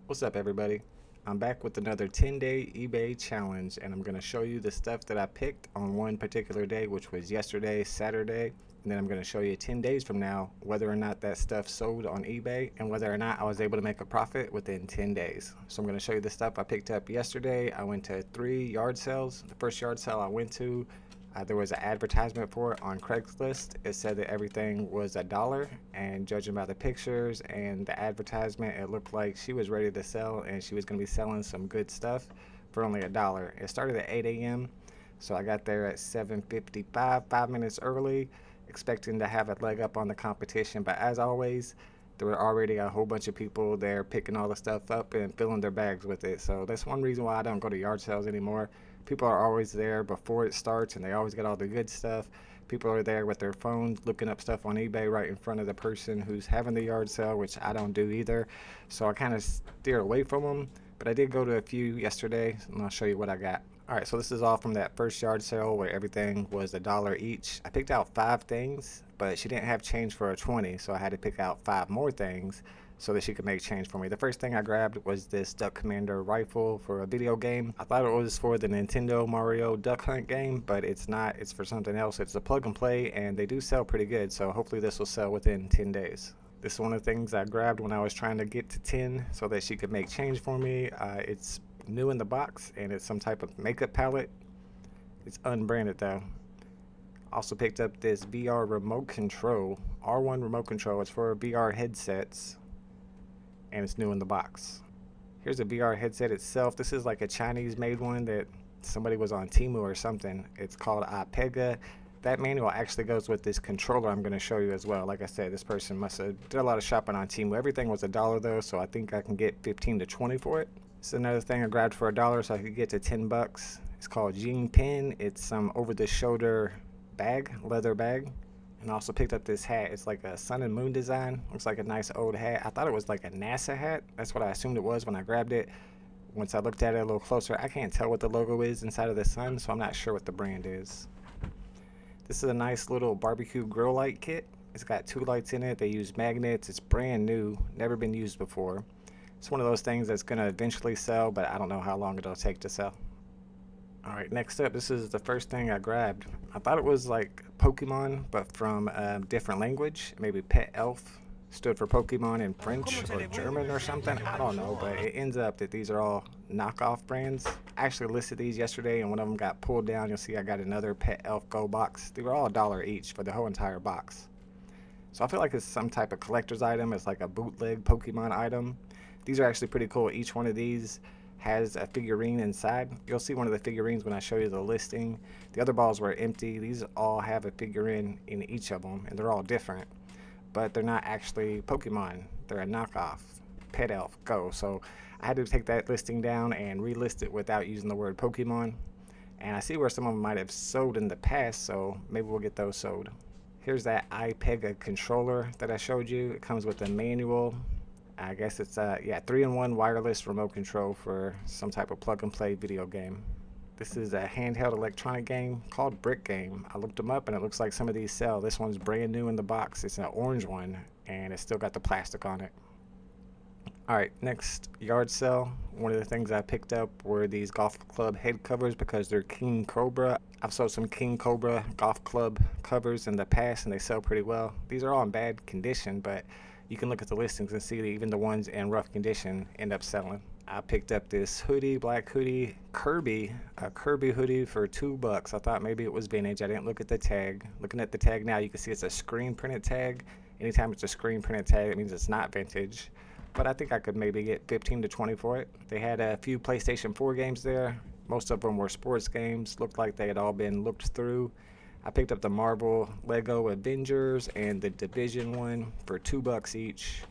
What's up, everybody? I'm back with another 10-day eBay challenge, and I'm going to show you the stuff that I picked on one particular day, which was yesterday, Saturday. And then I'm going to show you 10 days from now whether or not that stuff sold on eBay and whether or not I was able to make a profit within 10 days. So I'm going to show you the stuff I picked up yesterday. I went to 3 yard sales. The first yard sale I went to, there was an advertisement for it on Craigslist. It said that everything was $1, and judging by the pictures and the advertisement, it looked like she was ready to sell, and she was going to be selling some good stuff for only $1. It started at 8 a.m., so I got there at 7:55, 5 minutes early, expecting to have a leg up on the competition. But as always, there were already a whole bunch of people there picking all the stuff up and filling their bags with it. So that's one reason why I don't go to yard sales anymore. People are always there before it starts, and they always get all the good stuff. People are there with their phones looking up stuff on eBay right in front of the person who's having the yard sale, which I don't do either. So I kind of steer away from them. But I did go to a few yesterday, and I'll show you what I got. Alright, so this is all from that first yard sale where everything was $1 each. I picked out 5 things, but she didn't have change for a 20, so I had to pick out 5 more things so that she could make change for me. The first thing I grabbed was this Duck Commander rifle for a video game. I thought it was for the Nintendo Mario Duck Hunt game, but it's not. It's for something else. It's a plug and play, and they do sell pretty good, so hopefully this will sell within 10 days. This is one of the things I grabbed when I was trying to get to 10 so that she could make change for me. It's new in the box, and it's some type of makeup palette. It's unbranded though. Also picked up this VR remote control, R1 remote control. It's for VR headsets, and it's new in the box. Here's the VR headset itself. This is like a Chinese made one that somebody was on Temu or something. It's called iPega. That manual actually goes with this controller I'm going to show you as well. Like I said, this person must have did a lot of shopping on Temu. Everything was $1 though, so I think I can get 15 to 20 for it. This is another thing I grabbed for $1 so I could get to 10 bucks. It's called Jean Pin. It's some over-the-shoulder bag, leather bag. And I also picked up this hat. It's like a sun and moon design. Looks like a nice old hat. I thought it was like a NASA hat. That's what I assumed it was when I grabbed it. Once I looked at it a little closer, I can't tell what the logo is inside of the sun, so I'm not sure what the brand is. This is a nice little barbecue grill light kit. It's got 2 lights in it. They use magnets. It's brand new, never been used before. It's one of those things that's going to eventually sell, but I don't know how long it'll take to sell. Alright, next up, this is the first thing I grabbed. I thought it was like Pokemon, but from a different language. Maybe Pet Elf stood for Pokemon in French or German or something. I don't know, but it ends up that these are all knockoff brands. I actually listed these yesterday, and one of them got pulled down. You'll see I got another Pet Elf Go box. They were all $1 each for the whole entire box. So I feel like it's some type of collector's item. It's like a bootleg Pokemon item. These are actually pretty cool. Each one of these has a figurine inside. You'll see one of the figurines when I show you the listing. The other balls were empty. These all have a figurine in each of them, and they're all different. But they're not actually Pokemon. They're a knockoff. Pet Elf Go. So I had to take that listing down and relist it without using the word Pokemon. And I see where some of them might have sold in the past, so maybe we'll get those sold. Here's that iPega controller that I showed you. It comes with a manual. I guess it's a 3-in-1 wireless remote control for some type of plug and play video game. This is a handheld electronic game called Brick Game. I looked them up and it looks like some of these sell. This one's brand new in the box. It's an orange one and it's still got the plastic on it. Alright, next yard sale. One of the things I picked up were these golf club head covers because they're King Cobra. I've sold some King Cobra golf club covers in the past and they sell pretty well. These are all in bad condition, but you can look at the listings and see that even the ones in rough condition end up selling. I picked up this hoodie, black hoodie, a Kirby hoodie for $2. I thought maybe it was vintage. I didn't look at the tag. Looking at the tag now, you can see it's a screen printed tag. Anytime it's a screen printed tag, it means it's not vintage. But I think I could maybe get 15 to 20 for it. They had a few PlayStation 4 games there. Most of them were sports games. Looked like they had all been looked through. I picked up the Marvel Lego Avengers and the Division one for $2 each.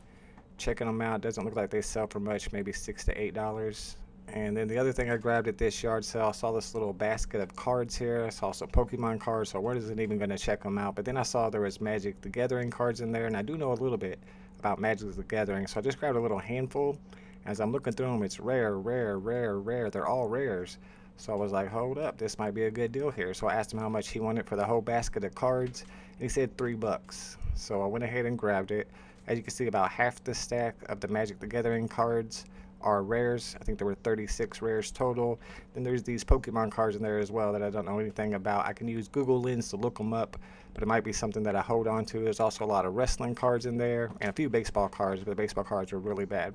Checking them out, doesn't look like they sell for much, maybe $6 to $8. And then the other thing I grabbed at this yard sale, I saw this little basket of cards here. I saw some Pokemon cards, so I wasn't even going to check them out. But then I saw there was Magic the Gathering cards in there, and I do know a little bit about Magic the Gathering, so I just grabbed a little handful. As I'm looking through them, it's rare, rare, rare, rare. They're all rares. So I was like, hold up, this might be a good deal here. So I asked him how much he wanted for the whole basket of cards, and he said $3. So I went ahead and grabbed it. As you can see, about half the stack of the Magic the Gathering cards are rares. I think there were 36 rares total. Then there's these Pokemon cards in there as well that I don't know anything about. I can use Google Lens to look them up, but it might be something that I hold on to. There's also a lot of wrestling cards in there and a few baseball cards, but the baseball cards are really bad.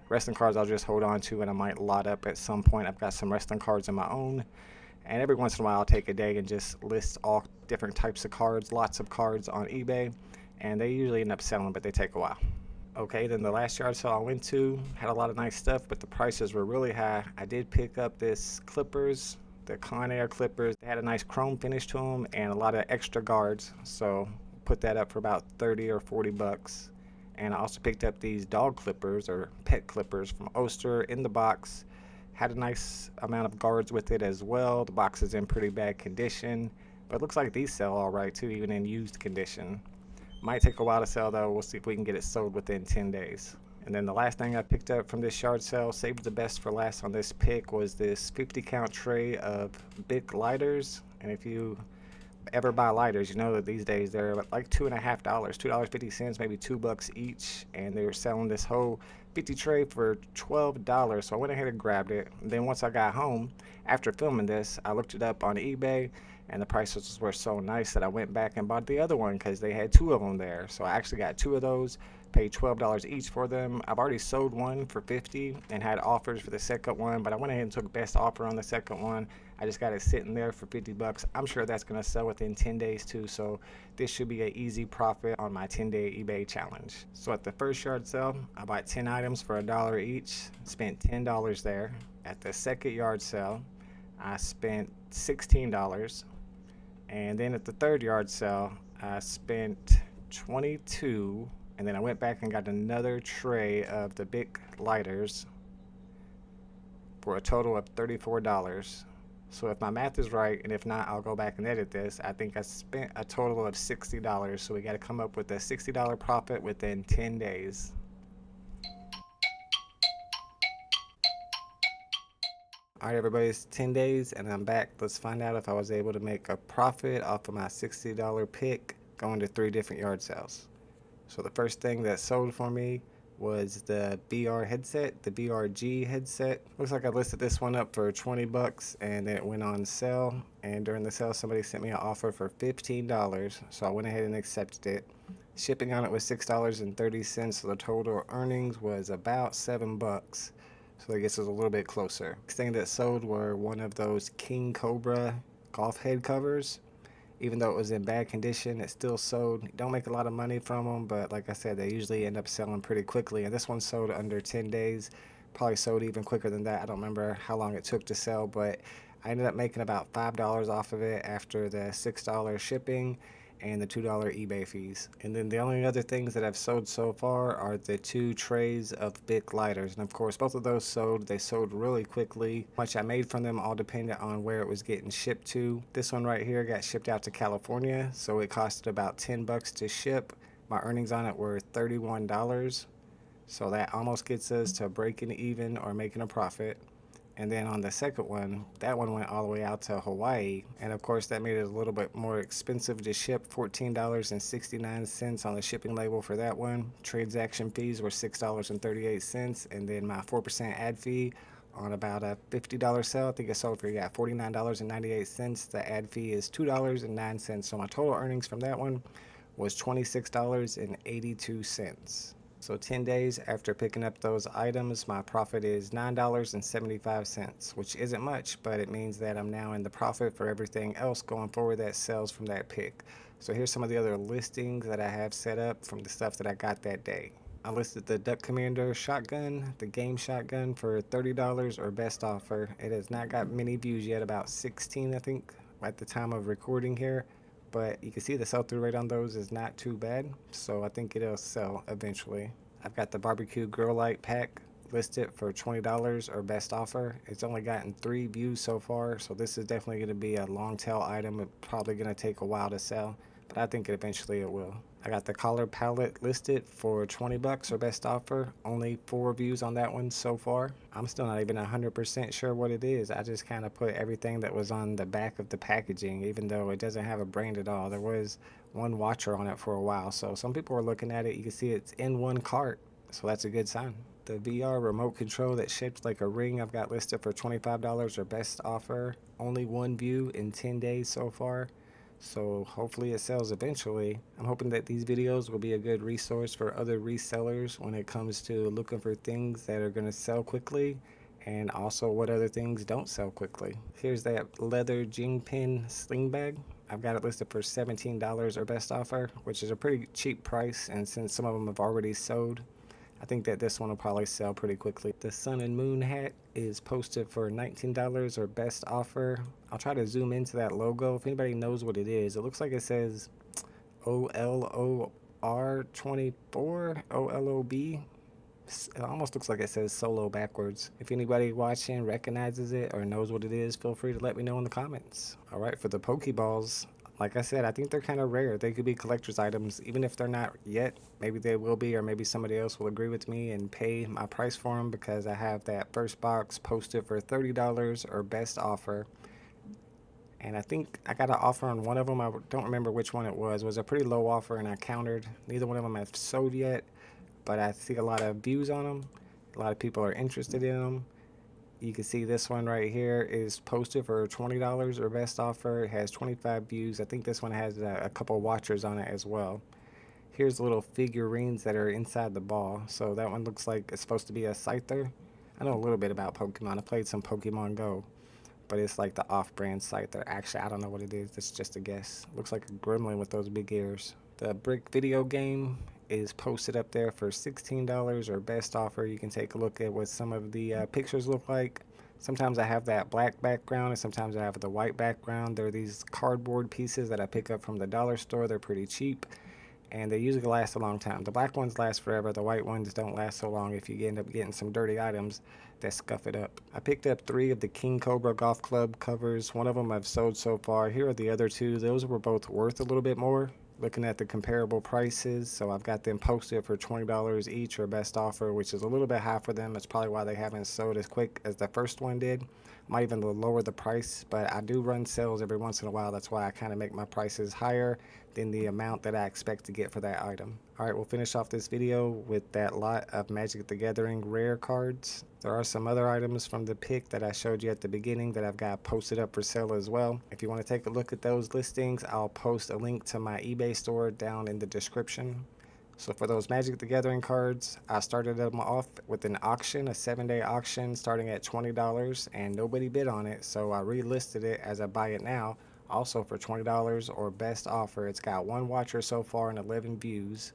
Wrestling cards I'll just hold on to and I might lot up at some point. I've got some wrestling cards of my own, and every once in a while I'll take a day and just list all different types of cards, lots of cards on eBay, and they usually end up selling, but they take a while. Okay, then the last yard sale I went to had a lot of nice stuff, but the prices were really high. I did pick up this Clippers, the Conair Clippers. They had a nice chrome finish to them and a lot of extra guards, so put that up for about 30 or 40 bucks. And I also picked up these dog clippers or pet clippers from Oster in the box. Had a nice amount of guards with it as well. The box is in pretty bad condition, but it looks like these sell all right too, even in used condition. Might take a while to sell though. We'll see if we can get it sold within 10 days. And then the last thing I picked up from this yard sale, saved the best for last on this pick, was this 50 count tray of Bic lighters. And if you ever buy lighters, you know that these days they're like $2.50, $2.50, maybe $2 each. And they were selling this whole 50 tray for $12. So I went ahead and grabbed it. And then once I got home, after filming this, I looked it up on eBay, and the prices were so nice that I went back and bought the other one because they had two of them there. So I actually got two of those, paid $12 each for them. I've already sold one for $50 and had offers for the second one, but I went ahead and took best offer on the second one. I just got it sitting there for $50. I'm sure that's going to sell within 10 days too, so this should be an easy profit on my 10-day eBay challenge. So at the first yard sale, I bought 10 items for $1 each, spent $10 there. At the second yard sale, I spent $16. And then at the third yard sale, I spent $22, and then I went back and got another tray of the Bic lighters for a total of $34. So if my math is right, and if not, I'll go back and edit this, I think I spent a total of $60. So we got to come up with a $60 profit within 10 days. All right, everybody, it's 10 days and I'm back. Let's find out if I was able to make a profit off of my $60 pick going to 3 different yard sales. So the first thing that sold for me was the BR headset, the BRG headset. Looks like I listed this one up for 20 bucks and then it went on sale. And during the sale, somebody sent me an offer for $15. So I went ahead and accepted it. Shipping on it was $6.30, so the total earnings was about 7 bucks. So I guess it was a little bit closer. Next thing that sold were one of those King Cobra golf head covers. Even though it was in bad condition, it still sold. You don't make a lot of money from them, but like I said, they usually end up selling pretty quickly. And this one sold under 10 days. Probably sold even quicker than that. I don't remember how long it took to sell, but I ended up making about $5 off of it after the $6 shipping and the $2 eBay fees. And then the only other things that I've sold so far are the 2 trays of Bic lighters. And of course, both of those sold. They sold really quickly. How much I made from them all depended on where it was getting shipped to. This one right here got shipped out to California, so it costed about 10 bucks to ship. My earnings on it were $31. So that almost gets us to breaking even or making a profit. And then on the second one, that one went all the way out to Hawaii. And of course, that made it a little bit more expensive to ship, $14.69 on the shipping label for that one. Transaction fees were $6.38. And then my 4% ad fee on about a $50 sale, I think it sold for, $49.98. The ad fee is $2.09. So my total earnings from that one was $26.82. So 10 days after picking up those items, my profit is $9.75, which isn't much, but it means that I'm now in the profit for everything else going forward that sells from that pick. So here's some of the other listings that I have set up from the stuff that I got that day. I listed the Duck Commander shotgun, the game shotgun, for $30 or best offer. It has not got many views yet, about 16 I think at the time of recording here. But you can see the sell-through rate on those is not too bad, so I think it'll sell eventually. I've got the barbecue grill light pack listed for $20 or best offer. It's only gotten 3 views so far, so this is definitely going to be a long tail item. It's probably going to take a while to sell, but I think eventually it will. I got the collar palette listed for 20 bucks or best offer. Only 4 views on that one so far. I'm still not even 100% sure what it is. I just kind of put everything that was on the back of the packaging, even though it doesn't have a brand at all. There was one watcher on it for a while, so some people were looking at it. You can see it's in one cart, so that's a good sign. The VR remote control that's shaped like a ring I've got listed for $25 or best offer. Only one view in 10 days so far. So hopefully it sells eventually. I'm hoping that these videos will be a good resource for other resellers when it comes to looking for things that are going to sell quickly and also what other things don't sell quickly. Here's that leather jing pin sling bag. I've got it listed for $17 or best offer, which is a pretty cheap price, and since some of them have already sold, I think that this one will probably sell pretty quickly. The sun and moon hat is posted for $19 or best offer. I'll try to zoom into that logo if anybody knows what it is. It looks like it says OLOR24 OLOB. It almost looks like it says solo backwards. If anybody watching recognizes it or knows what it is, feel free to let me know in the comments. All right, for the Pokeballs, like I said, I think they're kind of rare. They could be collector's items, even if they're not yet. Maybe they will be, or maybe somebody else will agree with me and pay my price for them because I have that first box posted for $30 or best offer. And I think I got an offer on one of them. I don't remember which one it was. It was a pretty low offer, and I countered. Neither one of them have sold yet, but I see a lot of views on them. A lot of people are interested in them. You can see this one right here is posted for $20 or best offer. It has 25 views. I think this one has a couple watchers on it as well. Here's the little figurines that are inside the ball. So that one looks like it's supposed to be a Scyther. I know a little bit about Pokemon. I played some Pokemon Go, but it's like the off-brand Scyther. Actually, I don't know what it is. It's just a guess. Looks like a gremlin with those big ears. The brick video game is posted up there for $16 or best offer. You can take a look at what some of the pictures look like. Sometimes I have that black background and sometimes I have the white background. They're these cardboard pieces that I pick up from the dollar store. They're pretty cheap and they usually last a long time. The black ones last forever. The white ones don't last so long if you end up getting some dirty items that scuff it up. I picked up 3 of the King Cobra Golf Club covers. One of them I've sold so far. Here are the other 2. Those were both worth a little bit more. Looking at the comparable prices, so I've got them posted for $20 each or best offer, which is a little bit high for them. That's probably why they haven't sold as quick as the first one did. Might even lower the price, but I do run sales every once in a while. That's why I kind of make my prices higher than the amount that I expect to get for that item. All right, we'll finish off this video with that lot of Magic the Gathering rare cards. There are some other items from the pick that I showed you at the beginning that I've got posted up for sale as well. If you want to take a look at those listings, I'll post a link to my eBay store down in the description. So for those Magic the Gathering cards, I started them off with an auction, a 7-day auction starting at $20, and nobody bid on it, so I relisted it as I buy it now, also for $20 or best offer. It's got 1 watcher so far and 11 views,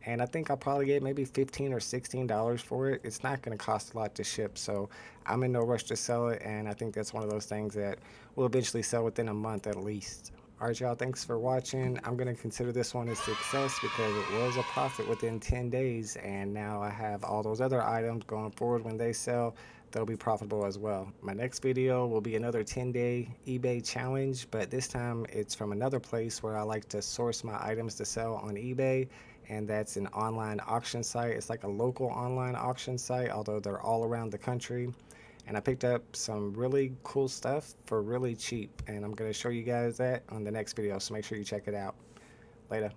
and I think I'll probably get maybe $15 or $16 for it. It's not going to cost a lot to ship, so I'm in no rush to sell it, and I think that's one of those things that will eventually sell within a month at least. Alright y'all, thanks for watching. I'm going to consider this one a success because it was a profit within 10 days and now I have all those other items going forward. When they sell, they'll be profitable as well. My next video will be another 10-day eBay challenge, but this time it's from another place where I like to source my items to sell on eBay, and that's an online auction site. It's like a local online auction site, although they're all around the country. And I picked up some really cool stuff for really cheap, and I'm going to show you guys that on the next video, so make sure you check it out. Later.